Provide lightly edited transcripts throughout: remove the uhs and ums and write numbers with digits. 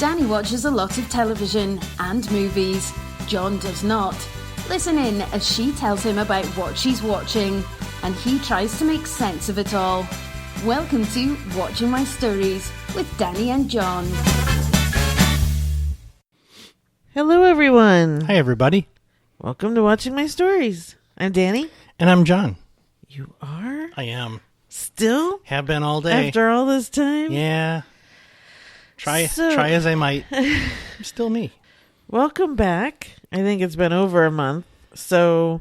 Danny watches a lot of television and movies. John does not. Listen in as she tells him about what she's watching, and he tries to make sense of it all. Welcome to Watching My Stories with Danny and John. Hello, everyone. Hi, everybody. Welcome to Watching My Stories. I'm Danny. And I'm John. You are? I am. Still? Have been all day. After all this time? Yeah. Try as I might. Still me. Welcome back. I think it's been over a month. So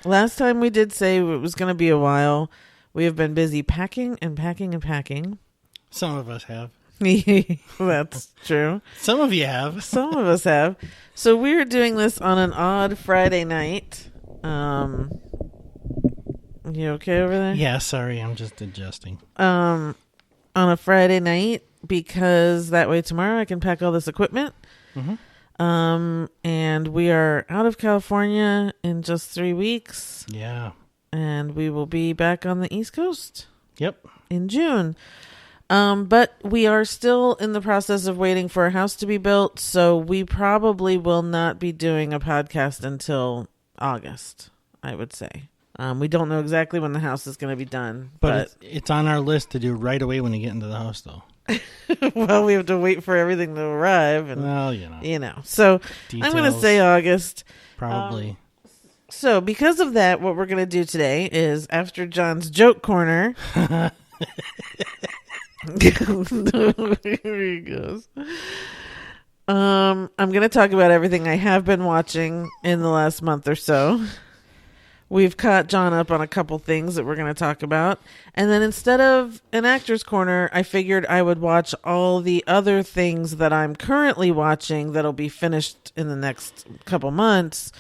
last time we did say it was going to be a while. We have been busy packing and packing and packing. Some of us have. That's true. Some of you have. Some of us have. So we're doing this on an odd Friday night. You okay over there? Yeah, sorry. I'm just adjusting. On a Friday night, because that way tomorrow I can pack all this equipment. Mm-hmm. And we are out of California in just 3 weeks. Yeah. And we will be back on the East Coast. Yep. In June. But we are still in the process of waiting for a house to be built, so we probably will not be doing a podcast until August, I would say. We don't know exactly when the house is going to be done. But it's on our list to do right away when you get into the house, though. Well, we have to wait for everything to arrive. And, well, you know. So Details, I'm going to say August. Probably. So because of that, what we're going to do today is after John's joke corner. Here he goes. I'm going to talk about everything I have been watching in the last month or so. We've caught John up on a couple things that we're going to talk about. And then instead of an actor's corner, I figured I would watch all the other things that I'm currently watching that'll be finished in the next couple months,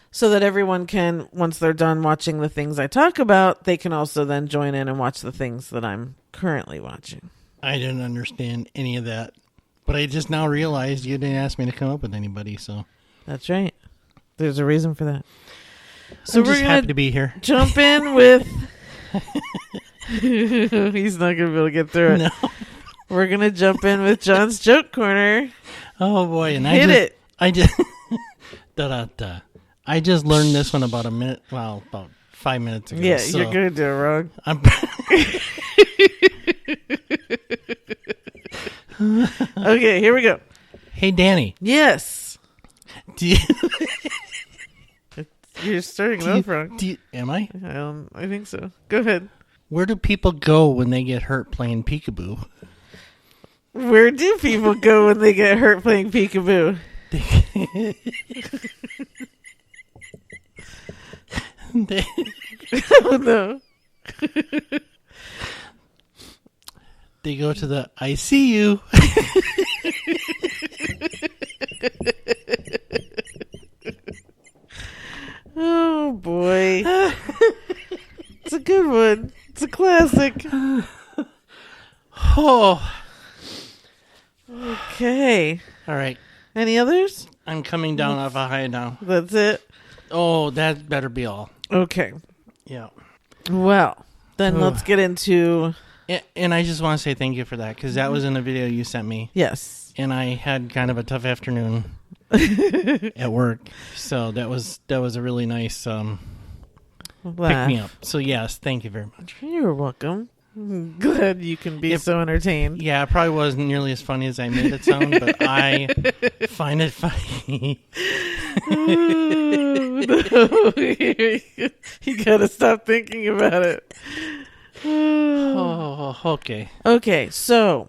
so that everyone can, once they're done watching the things I talk about, they can also then join in and watch the things that I'm currently watching. I didn't understand any of that. But I just now realized you didn't ask me to come up with anybody, so. That's right. There's a reason for that. So I'm just happy to be here. Jump in with... He's not going to be able to get through it. No. We're going to jump in with John's joke corner. Oh, boy. And I just learned this one about about 5 minutes ago. Yeah, so you're going to do it wrong. Okay, here we go. Hey, Danny. Yes. You're starting it off wrong. Am I? I think so. Go ahead. Where do people go when they get hurt playing peekaboo? Where do people go when they get hurt playing peekaboo? Oh, no. They go to the ICU. Oh, boy. It's a good one. It's a classic. Oh. Okay. All right. Any others? I'm coming down off a high now. That's it? Oh, that better be all. Okay. Yeah. Well, then let's get into... And I just want to say thank you for that, because that was in a video you sent me. Yes. And I had kind of a tough afternoon at work. So that was a really nice pick me up. So yes, thank you very much. You're welcome. I'm glad you can be so entertained. Yeah, it probably wasn't nearly as funny as I made it sound, but I find it funny. Oh, no. You gotta stop thinking about it. Oh, okay. Okay, so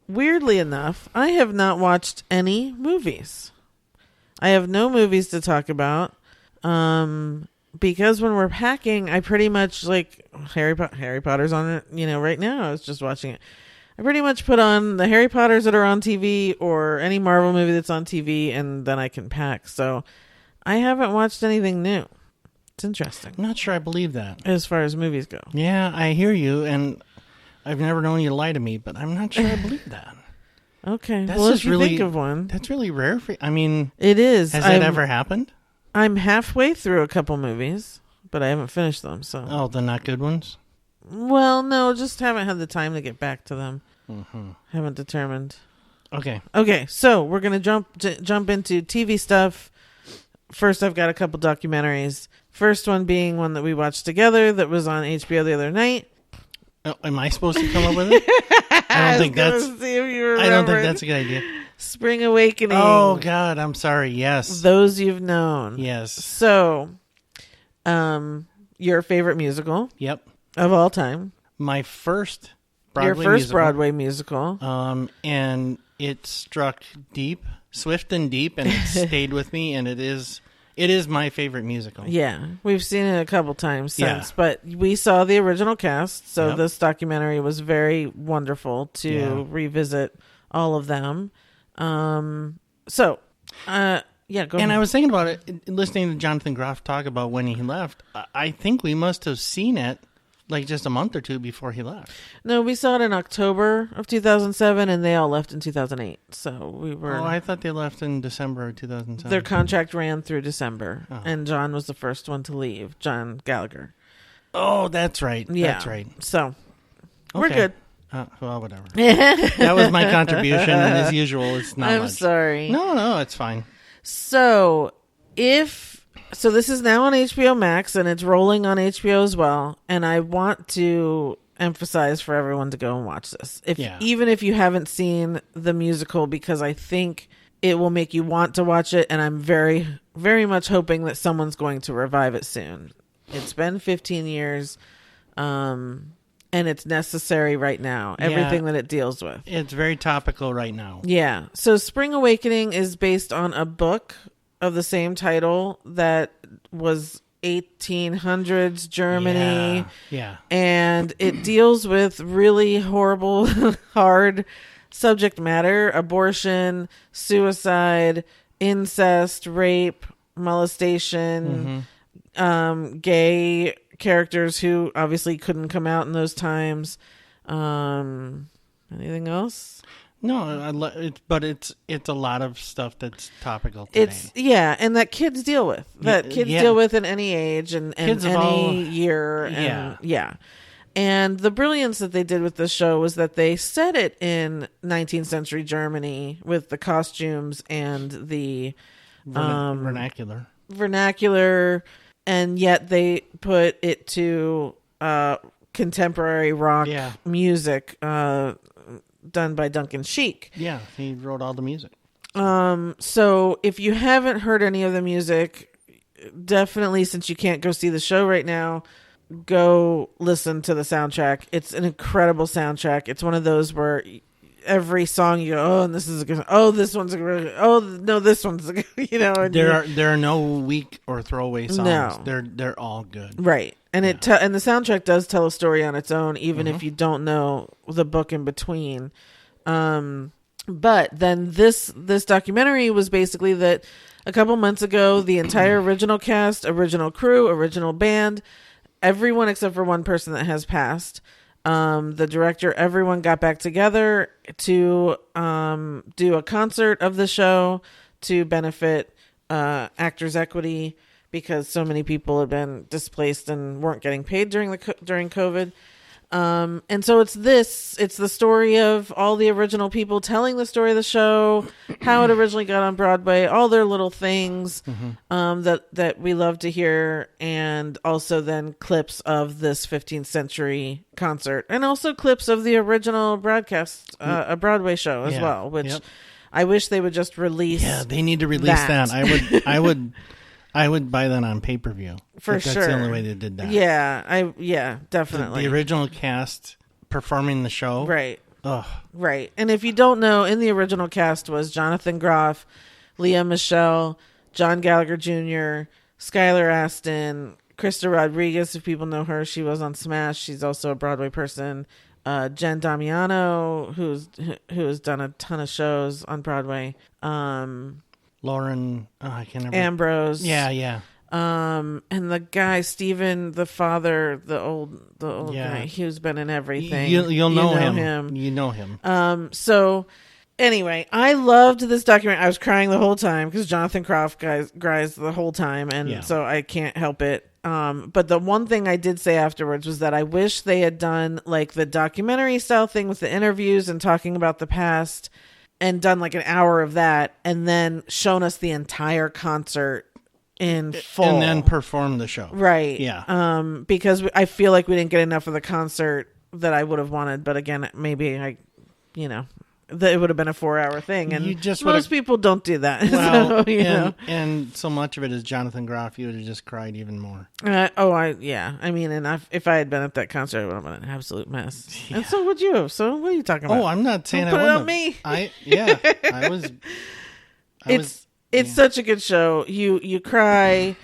weirdly enough, I have not watched any movies. I have no movies to talk about. Because when we're packing, I pretty much like Harry Potter's on it, right now. I was just watching it. I pretty much put on the Harry Potters that are on TV or any Marvel movie that's on TV, and then I can pack. So I haven't watched anything new. It's interesting. I'm not sure I believe that. As far as movies go. Yeah, I hear you, and I've never known you to lie to me, but I'm not sure I believe that. Okay. That's well, just if you really, think of one. That's really rare for I mean... It is. Has that ever happened? I'm halfway through a couple movies, but I haven't finished them, so... Oh, the not good ones? Well, no, just haven't had the time to get back to them. Mm-hmm. Haven't determined. Okay, so we're going to jump into TV stuff. First, I've got a couple documentaries. First one being one that we watched together that was on HBO the other night. Oh, am I supposed to come up with it? I don't think that's a good idea. Spring Awakening. Oh, God, I'm sorry. Yes. Those You've Known. Yes. So, your favorite musical. Yep. Of all time. My first Broadway Your first musical. Broadway musical. And it struck deep, swift and deep, and it stayed with me, and it is my favorite musical. Yeah, we've seen it a couple times since, Yeah. but we saw the original cast, so Yep. this documentary was very wonderful to revisit all of them. Go ahead. And I was thinking about it, listening to Jonathan Groff talk about when he left. I think we must have seen it like just a month or two before he left. No, we saw it in October of 2007, and they all left in 2008. So we were. Oh, I thought they left in December of 2007. Their contract ran through December, and John was the first one to leave. John Gallagher. Oh, that's right. Yeah, That's right. So we're good. Well, whatever. That was my contribution, and as usual, it's not I'm much. sorry. No, it's fine. So this is now on HBO Max, and it's rolling on HBO as well. And I want to emphasize for everyone to go and watch this, even if you haven't seen the musical, because I think it will make you want to watch it. And I'm very, very much hoping that someone's going to revive it soon. It's been 15 years, and it's necessary right now. Everything that it deals with. It's very topical right now. Yeah. So Spring Awakening is based on a book of the same title that was 1800s Germany. Yeah. And it deals with really horrible, hard subject matter: abortion, suicide, incest, rape, molestation, gay characters who obviously couldn't come out in those times. Anything else? No, it's a lot of stuff that's topical today. And that kids deal with. Deal with at any age and any year. And the brilliance that they did with this show was that they set it in 19th century Germany with the costumes and the vernacular, and yet they put it to contemporary rock music done by Duncan Sheik. Yeah, he wrote all the music. So if you haven't heard any of the music, definitely, since you can't go see the show right now, go listen to the soundtrack. It's an incredible soundtrack. It's one of those where every song you go, oh, and this is a good, oh, this one's a good, oh, no, this one's a good, There are no weak or throwaway songs. No. They're all good. Right. And and the soundtrack does tell a story on its own, even if you don't know the book in between. But then this documentary was basically that a couple months ago, the entire original cast, original crew, original band, everyone except for one person that has passed, the director, everyone got back together to do a concert of the show to benefit Actors Equity, because so many people had been displaced and weren't getting paid during COVID. And so it's the story of all the original people telling the story of the show, how it originally got on Broadway, all their little things that we love to hear, and also then clips of this 15th century concert, and also clips of the original broadcast, a Broadway show as well, which I wish they would just release. Yeah, they need to release that. I would buy that on pay-per-view. For that's sure. That's the only way they did that. Yeah, definitely. The original cast performing the show. Right. Ugh. Right. And if you don't know, in the original cast was Jonathan Groff, Leah Michelle, John Gallagher Jr., Skylar Astin, Krista Rodriguez, if people know her, she was on Smash. She's also a Broadway person. Jen Damiano, who has done a ton of shows on Broadway. Lauren, I can't remember. Ambrose. Yeah. And the guy, Steven, the father, the old guy, who's been in everything. You'll know him. You know him. So anyway, I loved this documentary. I was crying the whole time because Jonathan Groff cries the whole time, and so I can't help it. But the one thing I did say afterwards was that I wish they had done like the documentary style thing with the interviews and talking about the past and done like an hour of that, and then shown us the entire concert in full, and then perform the show. Right. Yeah. Because I feel like we didn't get enough of the concert that I would have wanted. But again, maybe it would have been a 4-hour thing, and most people don't do that. Well, so, and so much of it is Jonathan Groff. You would have just cried even more. I mean, and if I had been at that concert, it would have been an absolute mess. Yeah. And so would you. So what are you talking about? Oh, I'm not saying don't I put wouldn't. it on me. It's such a good show. You cry.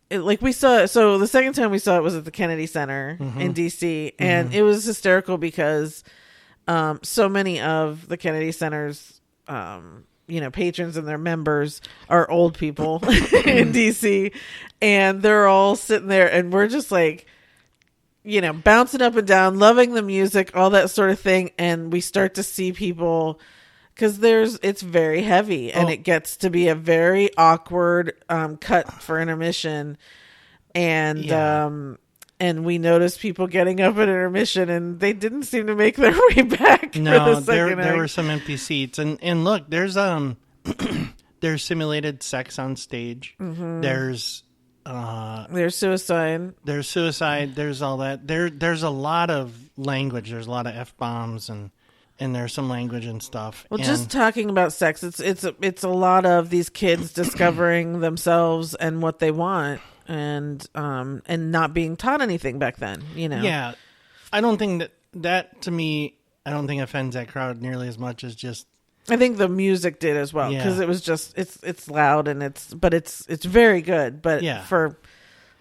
Like we saw. So the second time we saw it was at the Kennedy Center in DC, and it was hysterical because so many of the Kennedy Center's patrons and their members are old people in DC, and they're all sitting there, and we're just like, bouncing up and down, loving the music, all that sort of thing, and we start to see people. Because it's very heavy, and it gets to be a very awkward cut for intermission, and we noticed people getting up at intermission, and they didn't seem to make their way back. No, there were some empty seats, and look, there's there's simulated sex on stage. Mm-hmm. There's suicide. There's suicide. There's all that. There's a lot of language. There's a lot of F-bombs and there's some language and stuff. Well, just talking about sex, it's a lot of these kids discovering themselves and what they want, and not being taught anything back then. Yeah, I don't think that to me, I don't think offends that crowd nearly as much as just. I think the music did as well, because it was just it's loud and it's very good, but for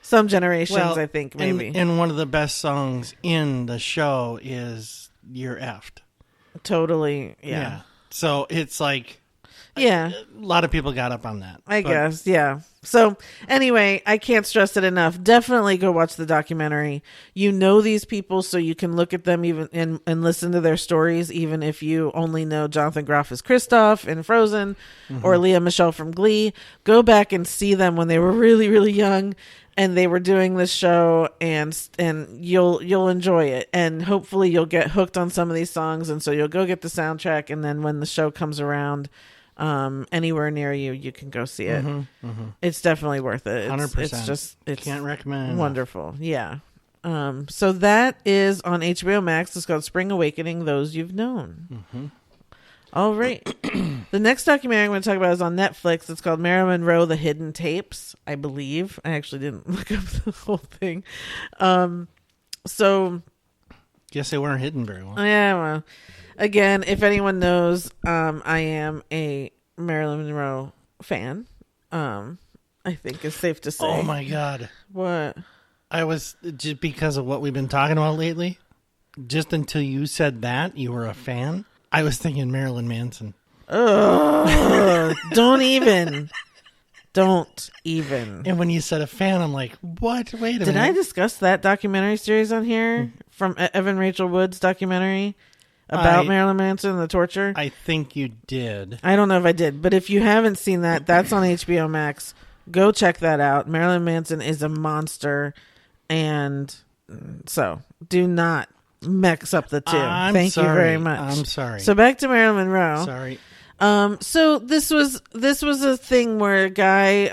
some generations, I think maybe. And one of the best songs in the show is "You're Effed." Totally, yeah. So it's like, a lot of people got up on that. I guess, yeah. So anyway, I can't stress it enough. Definitely go watch the documentary. These people, so you can look at them even and listen to their stories, even if you only know Jonathan Groff as Kristoff in Frozen or Leah Michele from Glee. Go back and see them when they were really, really young. And they were doing this show, and you'll enjoy it, and hopefully you'll get hooked on some of these songs, and so you'll go get the soundtrack, and then when the show comes around, anywhere near you, you can go see it. It's definitely worth it. 100%. It's can't recommend. Wonderful, yeah. So that is on HBO Max. It's called Spring Awakening: Those You've Known. All right. The next documentary I'm going to talk about is on Netflix. It's called Marilyn Monroe, The Hidden Tapes, I believe. I actually didn't look up the whole thing. So guess they weren't hidden very well. Yeah, well, again, if anyone knows, I am a Marilyn Monroe fan. I think it's safe to say. Oh my God. What? I was, just because of what we've been talking about lately, just until you said that you were a fan, I was thinking Marilyn Manson. Don't even. And when you said a fan, I'm like, what? Wait a minute. Did I discuss that documentary series on here? From Evan Rachel Wood's documentary about Marilyn Manson and the torture? I think you did. I don't know if I did, but if you haven't seen that, that's on HBO Max. Go check that out. Marilyn Manson is a monster, and so do not mix up the two. Thank you very much. I'm sorry. So back to Marilyn Monroe. Sorry. So this was a thing where a guy,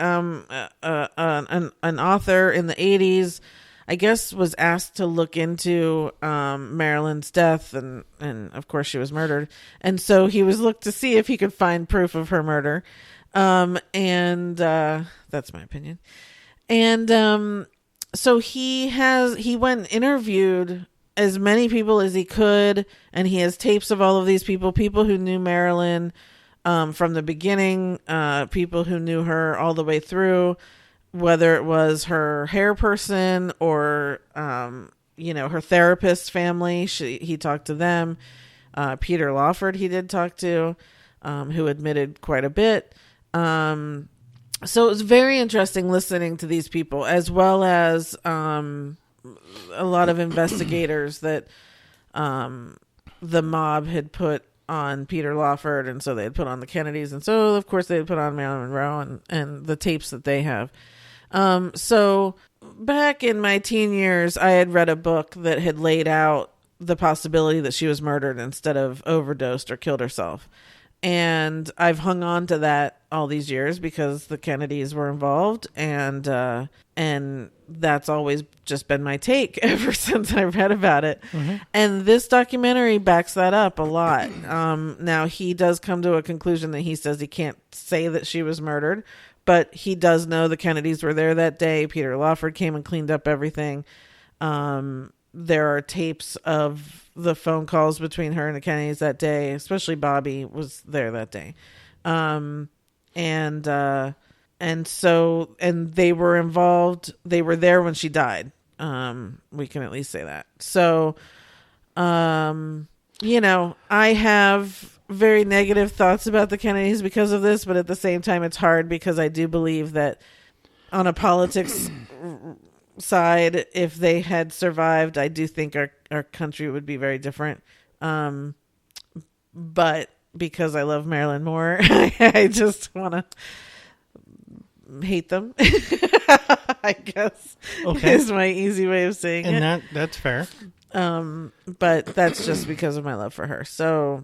an author in the 80s, I guess, was asked to look into Marilyn's death, and of course she was murdered, and so he was looked to see if he could find proof of her murder, and that's my opinion, and so he went and interviewed as many people as he could, and he has tapes of all of these people who knew Marilyn from the beginning, people who knew her all the way through, whether it was her hair person or her therapist family. He talked to them. Peter Lawford he did talk to, who admitted quite a bit. So it was very interesting listening to these people, as well as a lot of investigators that the mob had put on Peter Lawford, and so they had put on the Kennedys, and so of course they had put on Marilyn Monroe and the tapes that they have. So back in my teen years, I had read a book that had laid out the possibility that she was murdered instead of overdosed or killed herself. And I've hung on to that all these years because the Kennedys were involved, and that's always just been my take ever since I read about it. Mm-hmm. And this documentary backs that up a lot. Now he does come to a conclusion that he says he can't say that she was murdered, but he does know the Kennedys were there that day. Peter Lawford came and cleaned up everything. There are tapes of the phone calls between her and the Kennedys that day, especially Bobby was there that day. And they were involved. They were there when she died. We can at least say that. So, you know, I have very negative thoughts about the Kennedys because of this, but at the same time, it's hard because I do believe that on a politics side, if they had survived, I do think our country would be very different. But because I love Marilyn more, I just want to hate them. I guess is my easy way of saying it. And that's fair. But that's just because of my love for her. So,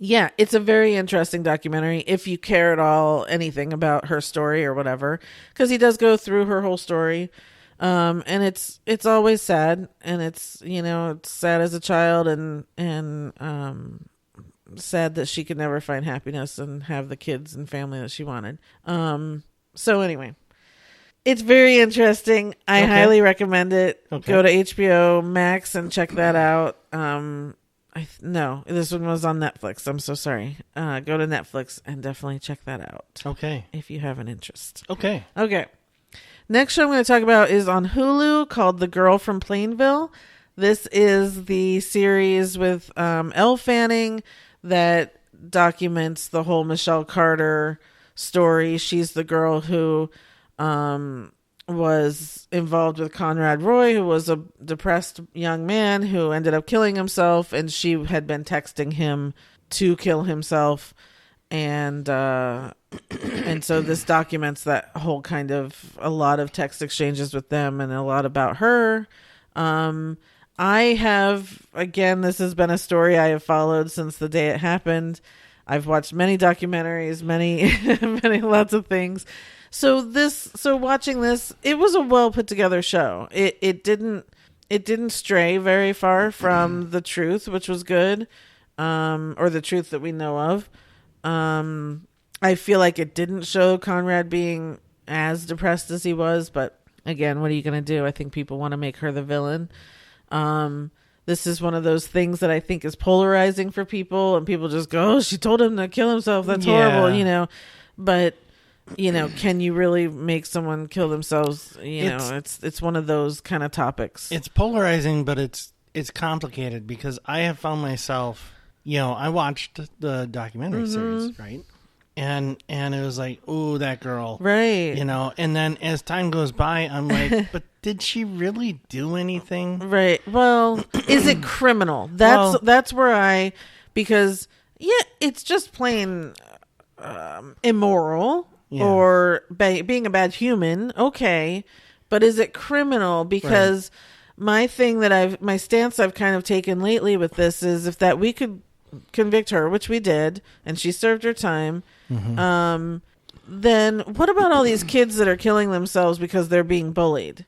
yeah, it's a very interesting documentary if you care at all anything about her story or whatever, because he does go through her whole story. And it's always sad, and it's, you know, it's sad as a child, and sad that she could never find happiness and have the kids and family that she wanted. So anyway, it's very interesting. I highly recommend it. Go to HBO Max and check that out. No, this one was on Netflix. I'm so sorry. Go to Netflix and definitely check that out. Okay. If you have an interest. Okay. Next show I'm going to talk about is on Hulu, called The Girl from Plainville. This is the series with Elle Fanning that documents the whole Michelle Carter story. She's the girl who was involved with Conrad Roy, who was a depressed young man who ended up killing himself, and she had been texting him to kill himself. And so this documents that whole kind of a lot of text exchanges with them and a lot about her. I have, again, this has been a story I have followed since the day it happened. I've watched many documentaries, many lots of things. So watching this, it was a well put together show. It didn't stray very far from the truth, which was good, or the truth that we know of. I feel like it didn't show Conrad being as depressed as he was, but again, what are you going to do? I think people want to make her the villain. This is one of those things that I think is polarizing for people, and people just go, "Oh, she told him to kill himself. That's horrible," you know. But you know, can you really make someone kill themselves? It's one of those kind of topics. It's polarizing, but it's complicated because I have found myself, you know, I watched the documentary series, right? And it was like, ooh, that girl. Right. You know, and then as time goes by, I'm like, but did she really do anything? Right. Well, is it criminal? That's where because it's just plain immoral or being a bad human. Okay. But is it criminal? Because my stance I've kind of taken lately with this is if that we could convict her, which we did, and she served her time, then what about all these kids that are killing themselves because they're being bullied?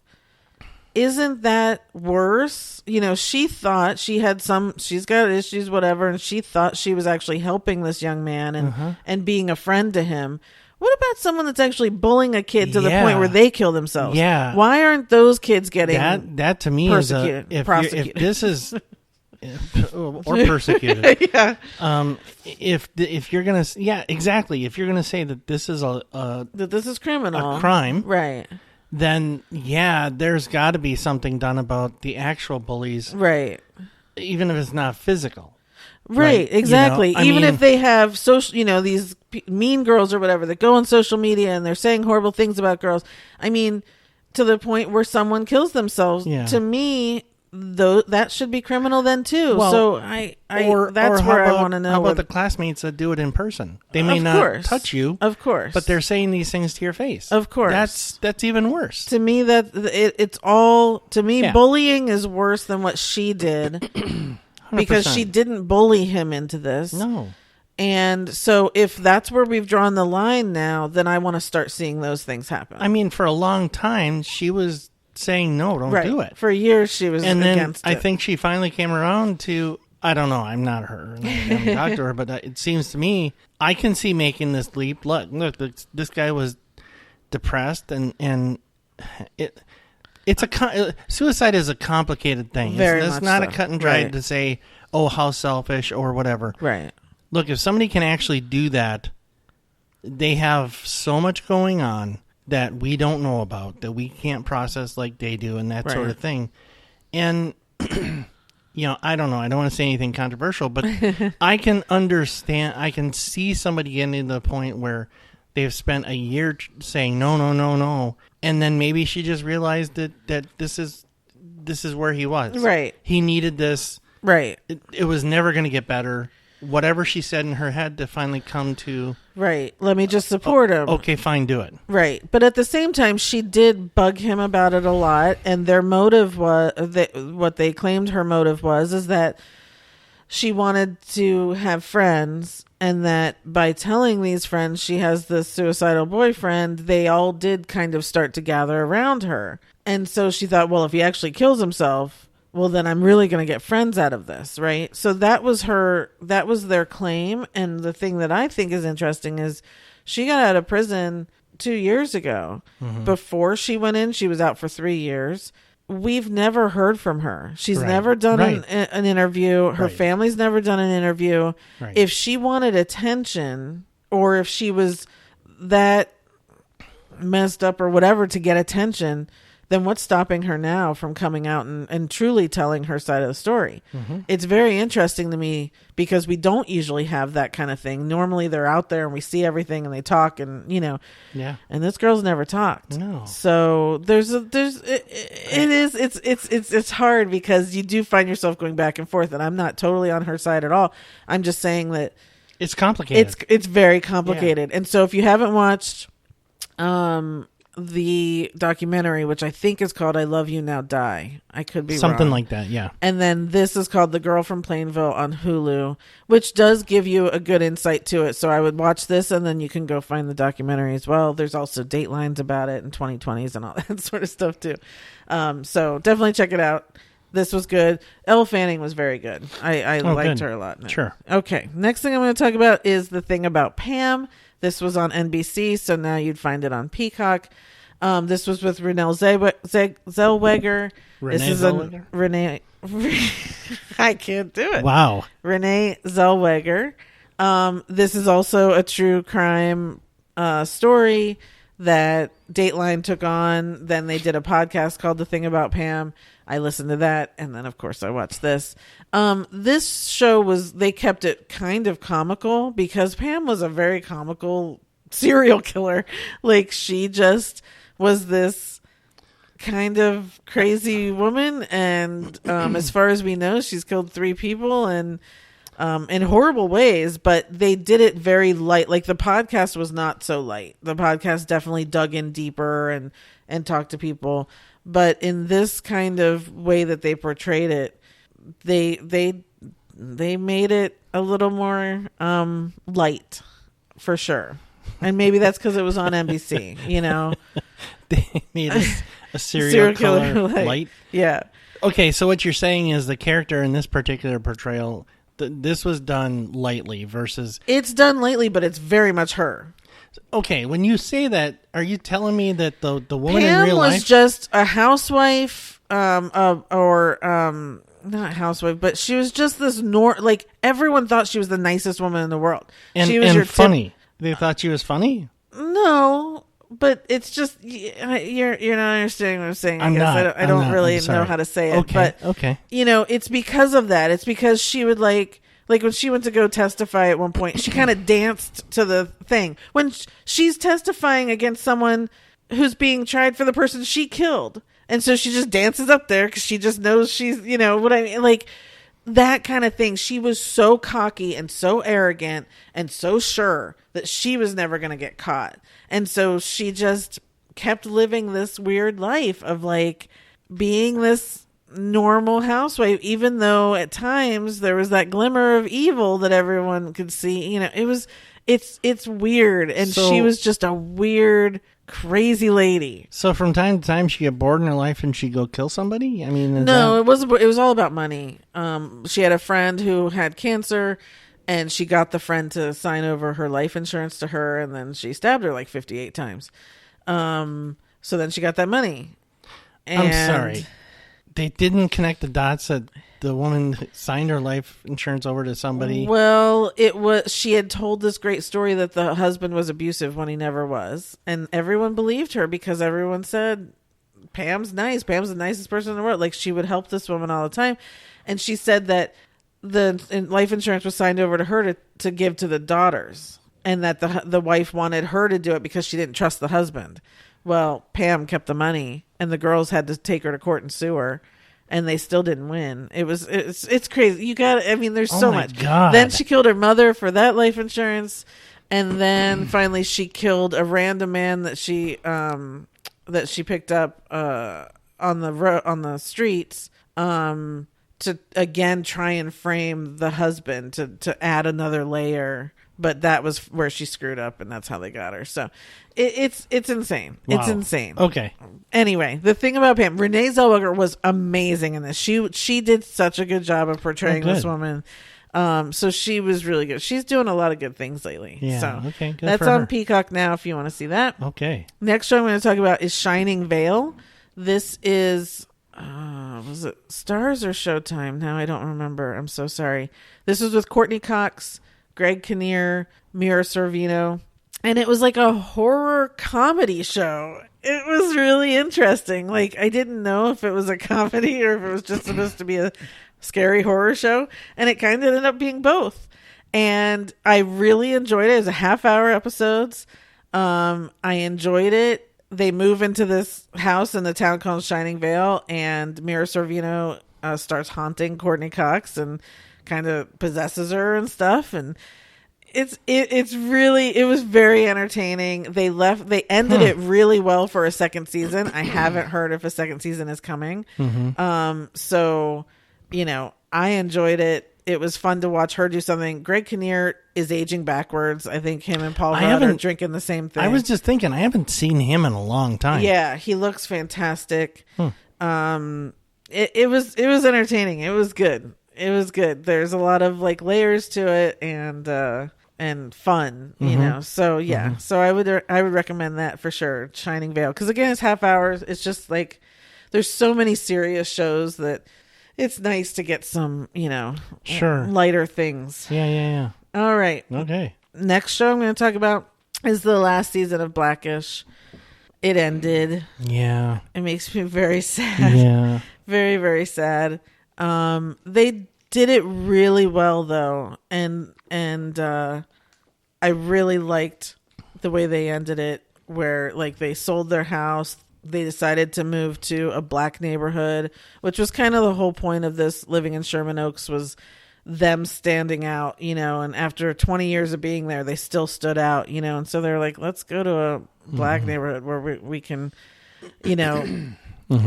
Isn't that worse? You know, she thought she's got issues, whatever, and she thought she was actually helping this young man and being a friend to him. What about someone that's actually bullying a kid to the point where they kill themselves? Yeah. Why aren't those kids getting that to me prosecuted? If this is or persecuted. If you're gonna, exactly. If you're gonna say that this is that this is criminal, a crime, right? Then there's got to be something done about the actual bullies, right? Even if it's not physical, right? Exactly. You know, even if they have social, you know, these mean girls or whatever that go on social media and they're saying horrible things about girls. I mean, to the point where someone kills themselves. To me, that should be criminal then too. Well, so that's where I want to know. How about the classmates that do it in person? They may not touch you, of course, but they're saying these things to your face. Of course, that's even worse. To me, it's all to me. Bullying is worse than what she did because she didn't bully him into this. No. And so if that's where we've drawn the line now, then I want to start seeing those things happen. I mean, for a long time, she was saying, no, don't do it. For years, she was against it. I think she finally came around to, I don't know, I'm not her. I'm not a doctor, but it seems to me, I can see making this leap. Look, this guy was depressed, and suicide is a complicated thing. It's not a cut and dried to say, oh, how selfish or whatever. Right. Look, if somebody can actually do that, they have so much going on that we don't know about, that we can't process like they do, and that sort of thing. And, I don't know. I don't want to say anything controversial, but I can understand. I can see somebody getting to the point where they've spent a year saying, no, no, no, no. And then maybe she just realized that this is where he was. Right. He needed this. Right. It was never going to get better. Whatever she said in her head to finally come to... Right. Let me just support him. Okay, fine, do it. Right. But at the same time, she did bug him about it a lot. And their motive was... what they claimed her motive was is that she wanted to have friends. And that by telling these friends she has this suicidal boyfriend, they all did kind of start to gather around her. And so she thought, well, if he actually kills himself... well, then I'm really going to get friends out of this, right? So that was their claim. And the thing that I think is interesting is she got out of prison 2 years ago. Mm-hmm. Before she went in, she was out for 3 years. We've never heard from her. She's never done an interview. Her family's never done an interview. Right. If she wanted attention, or if she was that messed up or whatever to get attention, then what's stopping her now from coming out and truly telling her side of the story? Mm-hmm. It's very interesting to me because we don't usually have that kind of thing. Normally they're out there and we see everything and they talk and, and this girl's never talked. No. So it's hard because you do find yourself going back and forth, and I'm not totally on her side at all. I'm just saying that it's complicated. It's very complicated. Yeah. And so if you haven't watched, the documentary, which I think is called I Love You Now Die. I could be something wrong. Like that, yeah. And then this is called The Girl from Plainville on Hulu, which does give you a good insight to it. So I would watch this and then you can go find the documentary as well. There's also datelines about it in 2020s and all that sort of stuff too. So definitely check it out. This was good. Elle Fanning was very good. I liked her a lot. Sure. Okay. Next thing I'm going to talk about is The Thing About Pam. This was on NBC, so now you'd find it on Peacock. This was with Renee Zellweger. Renee. I can't do it. Wow. Renee Zellweger. This is also a true crime story that Dateline took on. Then they did a podcast called The Thing About Pam. I listened to that, and then of course I watched this. This show they kept it kind of comical because Pam was a very comical serial killer. Like, she just was this kind of crazy woman, and as far as we know, she's killed 3 people and in horrible ways, but they did it very light. Like, the podcast was not so light. The podcast definitely dug in deeper and talked to people. But in this kind of way that they portrayed it, they made it a little more light, for sure. And maybe that's because it was on NBC, They made a serial killer light. Yeah. Okay, so what you're saying is the character in this particular portrayal, this was done lightly versus... It's done lightly, but it's very much her. Okay, when you say that, are you telling me that the woman Pam in real life... was just a housewife, not housewife, but she was just this... like, everyone thought she was the nicest woman in the world. She was funny. They thought she was funny? No, but it's just... You're not understanding what I'm saying. I don't really know how to say it. Okay, but, okay. It's because of that. It's because she would like when she went to go testify at one point, she kind of danced to the thing. When she's testifying against someone who's being tried for the person she killed. And so she just dances up there because she just knows she's, you know what I mean? Like that kind of thing. She was so cocky and so arrogant and so sure that she was never going to get caught. And so she just kept living this weird life of like being this normal housewife, even though at times there was that glimmer of evil that everyone could see. You know, it's weird. And So- she was just a weird, crazy lady. So from time to time, she get bored in her life and she go kill somebody. I mean, No, it was all about money. She had a friend who had cancer, and she got the friend to sign over her life insurance to her, and then she stabbed her like 58 times. So then she got that money. I'm And sorry, they didn't connect the dots that the woman signed her life insurance over to somebody. Well, she had told this great story that the husband was abusive when he never was, and everyone believed her because everyone said Pam's nice. Pam's the nicest person in the world. Like she would help this woman all the time, and she said that the life insurance was signed over to her to give to the daughters, and that the wife wanted her to do it because she didn't trust the husband. Well, Pam kept the money, and the girls had to take her to court and sue her. And they still didn't win. It's crazy. You got. I mean, there's so much. God. Then she killed her mother for that life insurance, and then finally she killed a random man that she picked up on the streets to again try and frame the husband to add another layer. But that was where she screwed up, and that's how they got her. So it's insane. Wow. It's insane. Okay. Anyway, the thing about Pam, Renee Zellweger was amazing in this. She did such a good job of portraying this woman. So she was really good. She's doing a lot of good things lately. Yeah. So Okay. Good that's for on her. Peacock now if you want to see that. Okay. Next show I'm going to talk about is Shining Vale. This is was it Starz or Showtime? Now I don't remember. I'm so sorry. This was with Courtney Cox, Greg Kinnear, Mira Sorvino, and it was like a horror comedy show. It was really interesting. Like I didn't know if it was a comedy or if it was just supposed to be a scary horror show, and it kind of ended up being both. And I really enjoyed it. It was a half-hour episodes. I enjoyed it. They move into this house in the town called Shining Vale, and Mira Sorvino starts haunting Courtney Cox and kind of possesses her and stuff. And it was very entertaining. They ended it really well for a second season. I haven't heard if a second season is coming. So, you know, I enjoyed it. It was fun to watch her do something. Greg Kinnear is aging backwards. I think him and Paul Rudd are drinking the same thing. I was just thinking, I haven't seen him in a long time. Yeah, he looks fantastic. It was entertaining. It was good. It was good. There's a lot of like layers to it and fun, you know. So yeah, so I would recommend that for sure. Shining Vale, because again, it's half hours. It's just like there's so many serious shows that it's nice to get some, you know, lighter things. Yeah. All right. Okay. Next show I'm going to talk about is the last season of Blackish. It ended. Yeah. It makes me very sad. Yeah. Very, very sad. They did it really well though, and I really liked the way they ended it, where like they sold their house. They decided to move to a black neighborhood, which was kind of the whole point of this living in Sherman Oaks, was them standing out, you know, and after 20 years of being there, they still stood out, you know, and so they're like, let's go to a black neighborhood where we can, you know,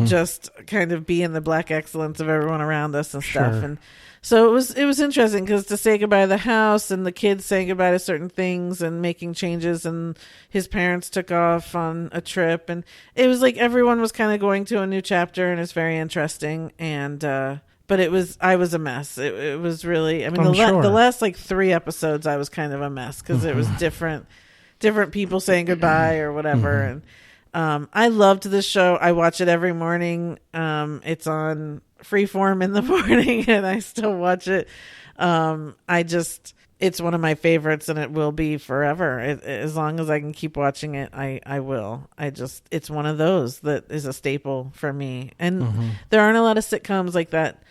just kind of be in the black excellence of everyone around us and stuff. And so it was interesting because to say goodbye to the house and the kids saying goodbye to certain things and making changes, and his parents took off on a trip, and it was like everyone was kind of going to a new chapter, and it's very interesting. And but I was a mess. It was really, I mean, the last like 3 episodes I was kind of a mess because it was different people saying goodbye or whatever. And I loved this show. I watch it every morning. It's on Freeform in the morning, and I still watch it. It's one of my favorites, and it will be forever. As long as I can keep watching it, I will. It's one of those that is a staple for me. And there aren't a lot of sitcoms like that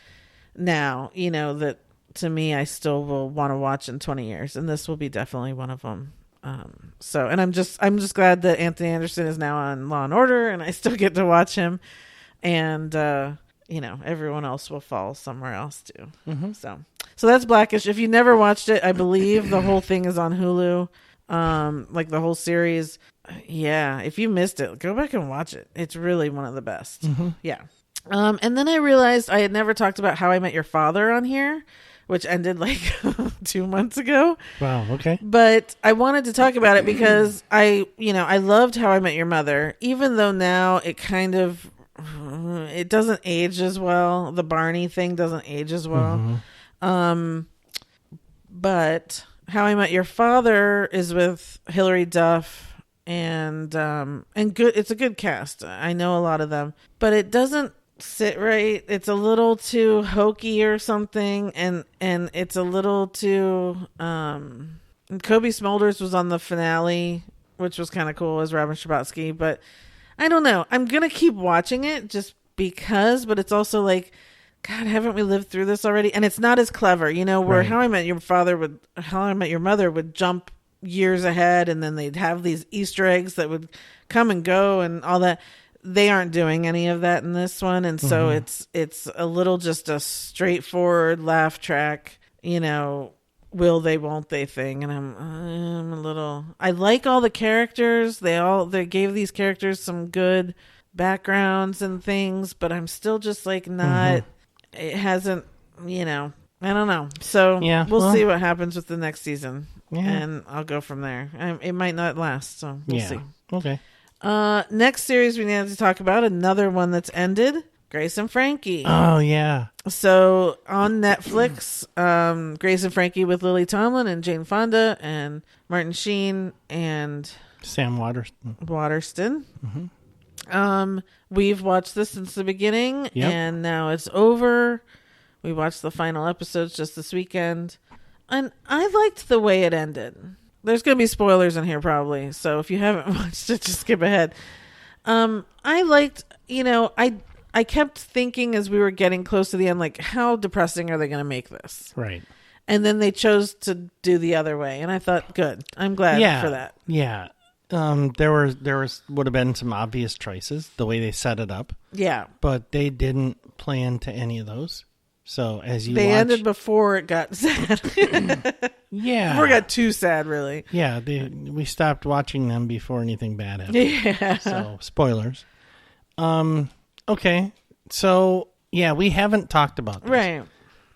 now, you know, that to me I still will want to watch in 20 years, and this will be definitely one of them. And I'm just glad that Anthony Anderson is now on Law and Order, and I still get to watch him. and everyone else will fall somewhere else too. Mm-hmm. So that's Blackish. If you never watched it, I believe the whole thing is on Hulu, like the whole series. Yeah, if you missed it, go back and watch it. It's really one of the best. Mm-hmm. Yeah. And then I realized I had never talked about How I Met Your Father on here, which ended like 2 months ago. Wow. Okay. But I wanted to talk about it because I loved How I Met Your Mother, even though now it kind of, it doesn't age as well. The Barney thing doesn't age as well. Mm-hmm. But How I Met Your Father is with Hilary Duff and good. It's a good cast. I know a lot of them, but it doesn't sit right. It's a little too hokey or something, and it's a little too Kobe Smulders was on the finale, which was kind of cool as Robin Scherbatsky, but I don't know. I'm gonna keep watching it just because, but it's also like, God, haven't we lived through this already? And it's not as clever, where right. How I Met Your Mother would jump years ahead, and then they'd have these Easter eggs that would come and go and all that. They aren't doing any of that in this one, and so it's a little just a straightforward laugh track, will they, won't they thing. And I'm a little. I like all the characters. They gave these characters some good backgrounds and things, but I'm still just like not. It hasn't, I don't know. So we'll see what happens with the next season, and I'll go from there. It might not last, so we'll see. Okay. Next series we need to talk about, another one that's ended, Grace and Frankie. Oh, yeah. So on Netflix, Grace and Frankie with Lily Tomlin and Jane Fonda and Martin Sheen and Sam Waterston. Mm-hmm. We've watched this since the beginning, and now it's over. We watched the final episodes just this weekend, and I liked the way it ended. There's going to be spoilers in here probably, so if you haven't watched it, just skip ahead. I liked, I kept thinking as we were getting close to the end, like, how depressing are they going to make this? Right. And then they chose to do the other way, and I thought, good. I'm glad for that. Yeah. There would have been some obvious choices the way they set it up. Yeah. But they didn't play into any of those. So as you ended before it got sad. Yeah. Before it got too sad, really. Yeah, we stopped watching them before anything bad happened. Yeah. So spoilers. Okay. So we haven't talked about this. Right.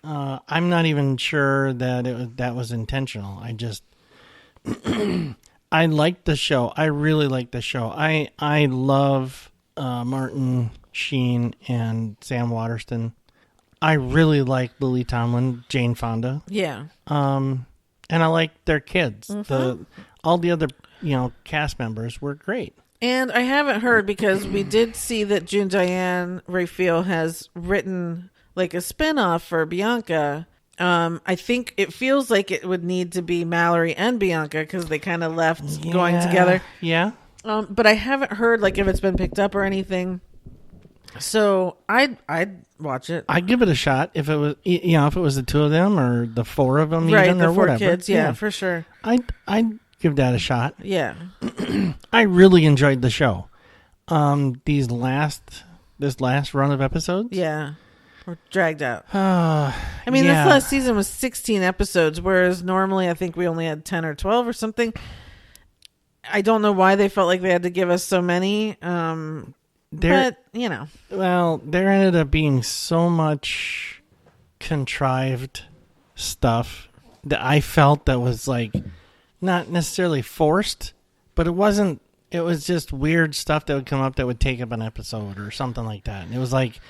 I'm not even sure that was intentional. I just I liked the show. I really liked the show. I love Martin Sheen and Sam Waterston. I really like Lily Tomlin, Jane Fonda. Yeah. And I like their kids. Mm-hmm. All the other, cast members were great. And I haven't heard, because we did see that June Diane Raphael has written like a spinoff for Bianca. I think it feels like it would need to be Mallory and Bianca, because they kind of left going together. Yeah. But I haven't heard like if it's been picked up or anything. So I'd watch it. I'd give it a shot if it was, if it was the two of them or the four of them, right? Even, The or four whatever. Kids, yeah, for sure. I'd give that a shot. Yeah. I really enjoyed the show. This last run of episodes, we're dragged out. This last season was 16 episodes, whereas normally I think we only had 10 or 12 or something. I don't know why they felt like they had to give us so many. Well, there ended up being so much contrived stuff that I felt that was like not necessarily forced, but it wasn't. It was just weird stuff that would come up that would take up an episode or something like that. And it was like,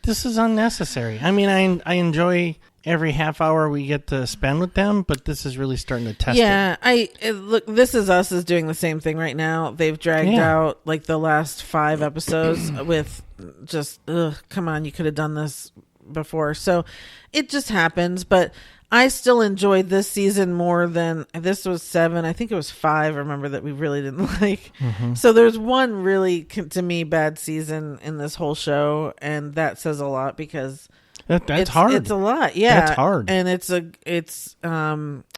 this is unnecessary. I mean, I enjoy every half hour we get to spend with them, but this is really starting to test it. Look, This Is Us is doing the same thing right now. They've dragged out like the last 5 episodes with just, come on, you could have done this before. So it just happens, but I still enjoyed this season more than, this was 7. I think it was 5. Remember that we really didn't like. Mm-hmm. So there's one really, to me, bad season in this whole show. And that says a lot, because that's hard. It's a lot. Yeah. That's hard. And it's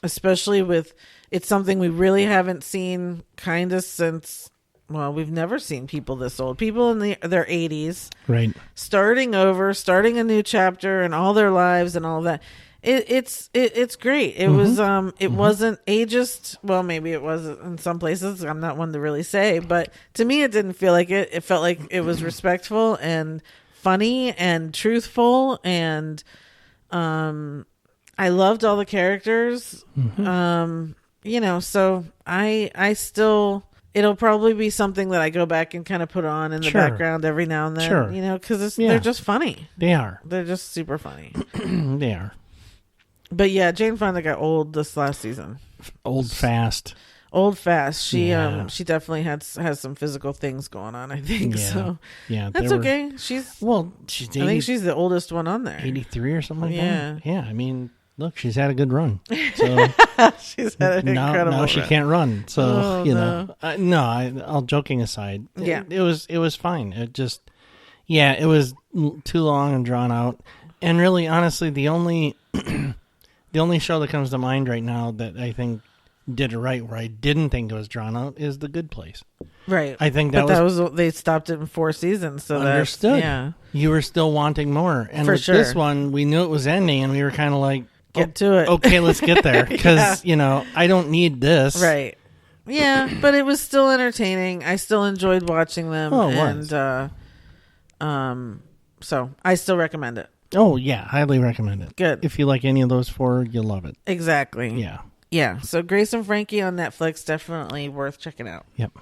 especially with, it's something we really haven't seen kind of since well, we've never seen people this old. People in their 80s, right, starting over, starting a new chapter and all their lives and all that. It's great. It was it wasn't ageist. Well, maybe it was in some places. I'm not one to really say, but to me, it didn't feel like it. It felt like it was respectful and funny and truthful, and I loved all the characters. So I still, it'll probably be something that I go back and kind of put on in the background every now and then, because they're just funny. They're just super funny. They are. But yeah, Jane Fonda got old this last season. Old fast. She definitely has some physical things going on, I think. Yeah. So yeah, that's okay. She's 80, I think she's the oldest one on there. 83 or something like that. Yeah. I mean, look, she's had a good run. So she's had an incredible now she run. can't run. So all joking aside, it was fine. It just it was too long and drawn out. And really, honestly, the only show that comes to mind right now that I think did it right, where I didn't think it was drawn out, is The Good Place. Right. I think that was they stopped it in 4 seasons, so understood. You were still wanting more, and with this one, we knew it was ending, and we were kind of like, get to it. Okay, let's get there, because I don't need this. Right. Yeah, but it was still entertaining. I still enjoyed watching them, so I still recommend it. Oh yeah, highly recommend it. Good. If you like any of those 4, you'll love it. Exactly. Yeah. Yeah. So Grace and Frankie on Netflix, definitely worth checking out. Yep.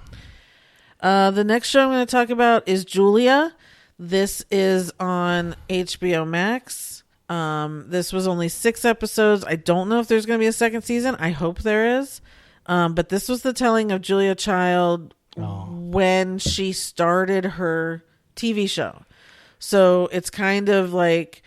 The next show I'm going to talk about is Julia. This is on HBO Max. This was only 6 episodes. I don't know if there's going to be a second season. I hope there is. But this was the telling of Julia Child when she started her TV show. So it's kind of like,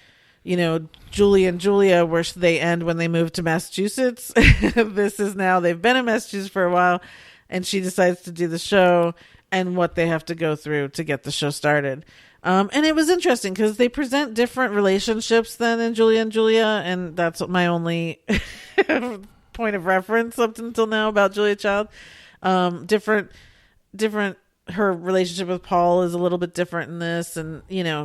Julie and Julia, where they end when they move to Massachusetts. This is now, they've been in Massachusetts for a while, and she decides to do the show and what they have to go through to get the show started. And it was interesting because they present different relationships than in Julia and Julia, and that's my only point of reference up until now about Julia Child. Different. Her relationship with Paul is a little bit different in this, and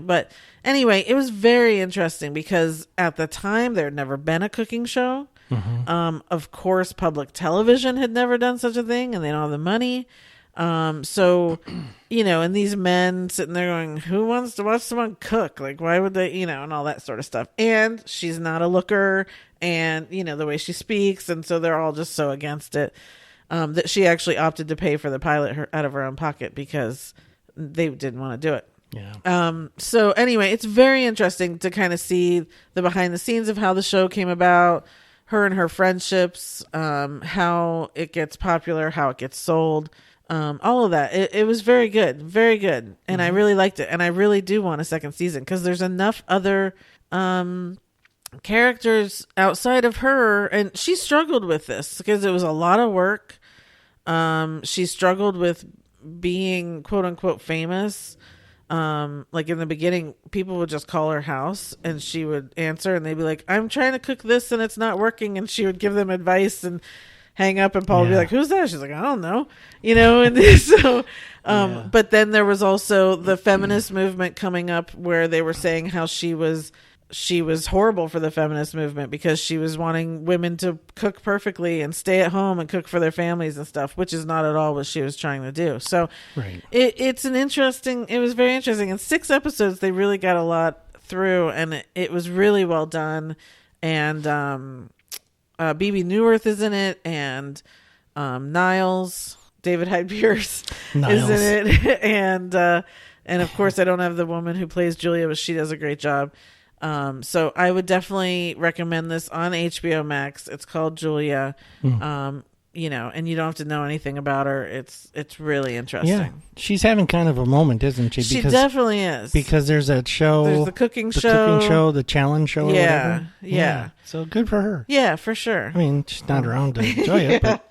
but anyway, it was very interesting because at the time there had never been a cooking show. Of course, public television had never done such a thing, and they don't have the money. So and these men sitting there going, who wants to watch someone cook? Like, why would they, and all that sort of stuff. And she's not a looker, and the way she speaks, and so they're all just so against it. That she actually opted to pay for the pilot out of her own pocket because they didn't want to do it. Yeah. So anyway, it's very interesting to kind of see the behind the scenes of how the show came about, her and her friendships, how it gets popular, how it gets sold, all of that. It was very good, very good. And I really liked it. And I really do want a second season because there's enough other, characters outside of her, and she struggled with this because it was a lot of work. She struggled with being quote unquote famous. Like in the beginning, people would just call her house and she would answer and they'd be like, I'm trying to cook this and it's not working, and she would give them advice and hang up, and Paul would be like, who's that? She's like, I don't know, and so but then there was also the feminist movement coming up where they were saying how she was horrible for the feminist movement because she was wanting women to cook perfectly and stay at home and cook for their families and stuff, which is not at all what she was trying to do. So it was very interesting. In 6 episodes, they really got a lot through, and it was really well done. And BB Newirth is in it, and Niles, David Hyde Pierce is in it. And of course, I don't have the woman who plays Julia, but she does a great job. So I would definitely recommend this on HBO Max. It's called Julia. And you don't have to know anything about her. It's really interesting. Yeah. She's having kind of a moment, isn't she? She definitely is. Because there's that show. There's the cooking show, the challenge show, or whatever. Yeah. So good for her. Yeah, for sure. I mean, she's not around to enjoy it, but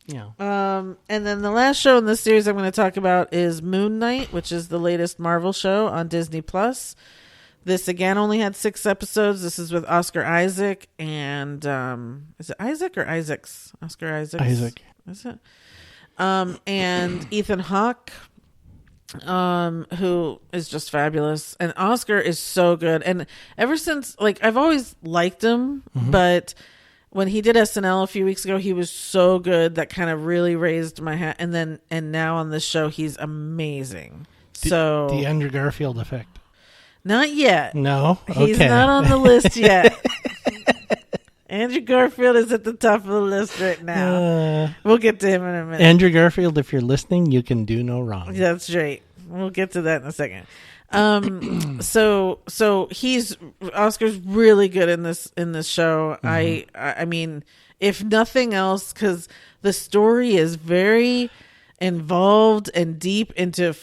and then the last show in this series I'm going to talk about is Moon Knight, which is the latest Marvel show on Disney Plus. This, again, only had 6 episodes. This is with Oscar Isaac and, is it Isaac or Isaacs? Oscar Isaacs? Isaac. Is it? And Ethan Hawke, who is just fabulous, and Oscar is so good. And ever since, like, I've always liked him, but when he did SNL a few weeks ago, he was so good that kind of really raised my hat. And now on this show, he's amazing. So the Andrew Garfield effect. Not yet. No, he's not on the list yet. Andrew Garfield is at the top of the list right now. We'll get to him in a minute. Andrew Garfield, if you're listening, you can do no wrong. That's right. We'll get to that in a second. So Oscar's really good in this show. I mean, if nothing else, because the story is very involved and deep into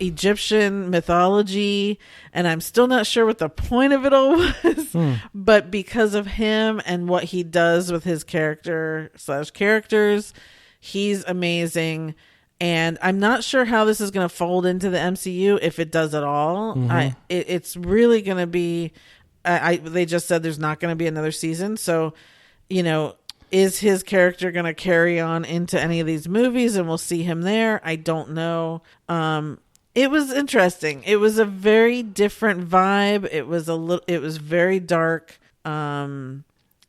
Egyptian mythology, and I'm still not sure what the point of it all was, but because of him and what he does with his characters, he's amazing. And I'm not sure how this is going to fold into the MCU, if it does at all. It's really going to be, they just said there's not going to be another season. So, is his character going to carry on into any of these movies and we'll see him there? I don't know. It was interesting. It was a very different vibe. It was very dark.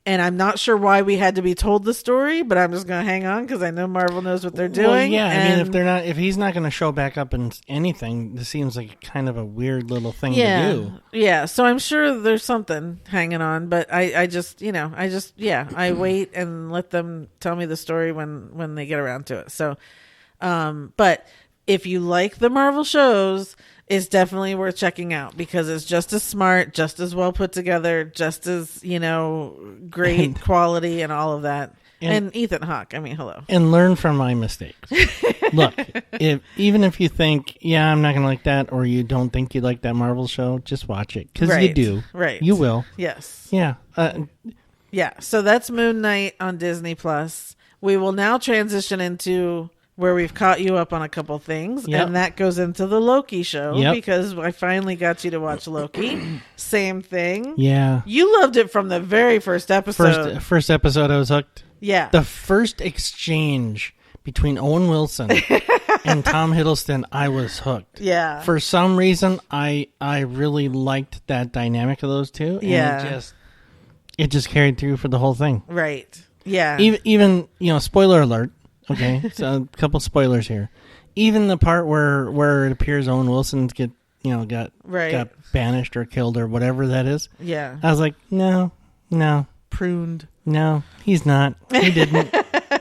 And I'm not sure why we had to be told the story, but I'm just going to hang on because I know Marvel knows what they're doing. Well, yeah, I mean, if he's not going to show back up in anything, this seems like kind of a weird little thing to do. Yeah. So I'm sure there's something hanging on, but I wait and let them tell me the story when they get around to it. So, but if you like the Marvel shows, it's definitely worth checking out because it's just as smart, just as well put together, just as, great quality and all of that. And Ethan Hawke, I mean, hello. And learn from my mistakes. Look, even if you think, I'm not going to like that, or you don't think you like that Marvel show, just watch it. Because you do. Right. You will. Yes. Yeah. So that's Moon Knight on Disney+. We will now transition into where we've caught you up on a couple things, and that goes into the Loki show because I finally got you to watch Loki. Same thing. Yeah. You loved it from the very first episode. First episode, I was hooked. Yeah. The first exchange between Owen Wilson and Tom Hiddleston, I was hooked. Yeah. For some reason, I really liked that dynamic of those two. And it just carried through for the whole thing. Right. Yeah. Even spoiler alert. Okay, so a couple spoilers here. Even the part where it appears Owen Wilson got banished or killed or whatever that is. Yeah. I was like, no. Pruned. No, he's not. He didn't.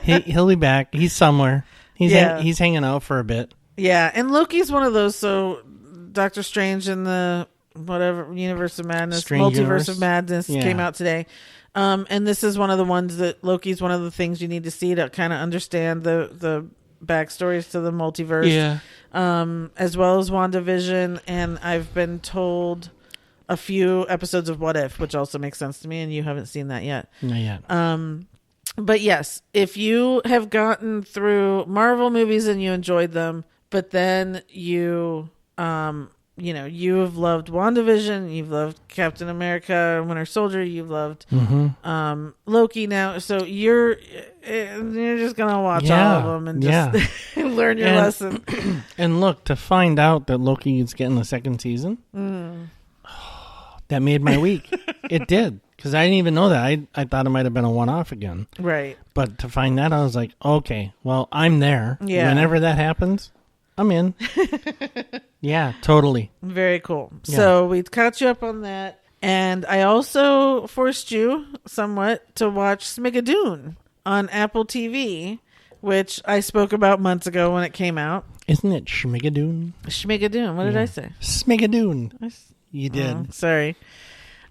He'll be back. He's somewhere. He's hanging out for a bit. Yeah, and Loki's one of those. So Doctor Strange in the whatever Universe of Madness, Multiverse of Madness came out today. And this is one of the ones that Loki's one of the things you need to see to kind of understand the backstories to the multiverse. Yeah. As well as WandaVision. And I've been told a few episodes of What If, which also makes sense to me. And you haven't seen that yet. Not yet. But yes, if you have gotten through Marvel movies and you enjoyed them, but then you have loved WandaVision, you've loved Captain America, Winter Soldier, you've loved Loki now. So you're just going to watch all of them and just learn your lesson. And look, to find out that Loki is getting the second season, that made my week. It did. Because I didn't even know that. I thought it might have been a one-off again. Right. But to find that, I was like, okay, well, I'm there. Yeah. Whenever that happens, I'm in. Yeah, totally. Very cool. Yeah. So we caught you up on that. And I also forced you somewhat to watch Schmigadoon on Apple TV, which I spoke about months ago when it came out. Isn't it Schmigadoon? Schmigadoon. What did I say? Schmigadoon. You did. Oh, sorry.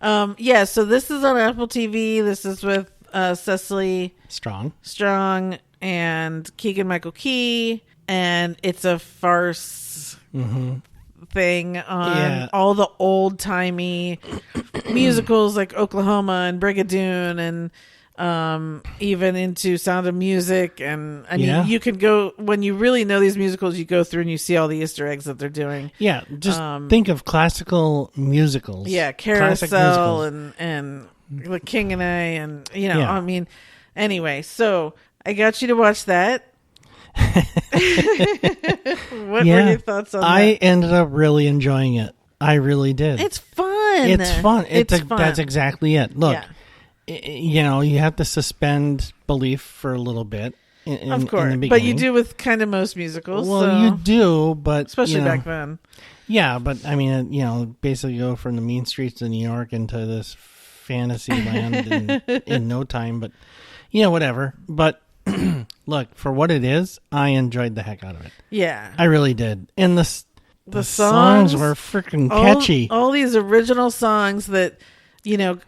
So this is on Apple TV. This is with Cecily Strong and Keegan-Michael Key. And it's a farce thing on all the old-timey musicals like Oklahoma and Brigadoon and even into Sound of Music. And I mean, you can go, when you really know these musicals, you go through and you see all the Easter eggs that they're doing. Yeah, just think of classical musicals. Yeah, Carousel and The King and I and, I mean, anyway, so I got you to watch that. What were your thoughts on that? I ended up really enjoying it. I really did. It's fun. It's fun. Fun. That's exactly it. Look, you have to suspend belief for a little bit. Of course, in the but you do with kind of most musicals. Well, so. you do, but especially back then. Yeah, but I mean, basically go from the mean streets of New York into this fantasy land in no time. But whatever. But look, for what it is, I enjoyed the heck out of it. Yeah, I really did. And the songs were freaking catchy. All these original songs that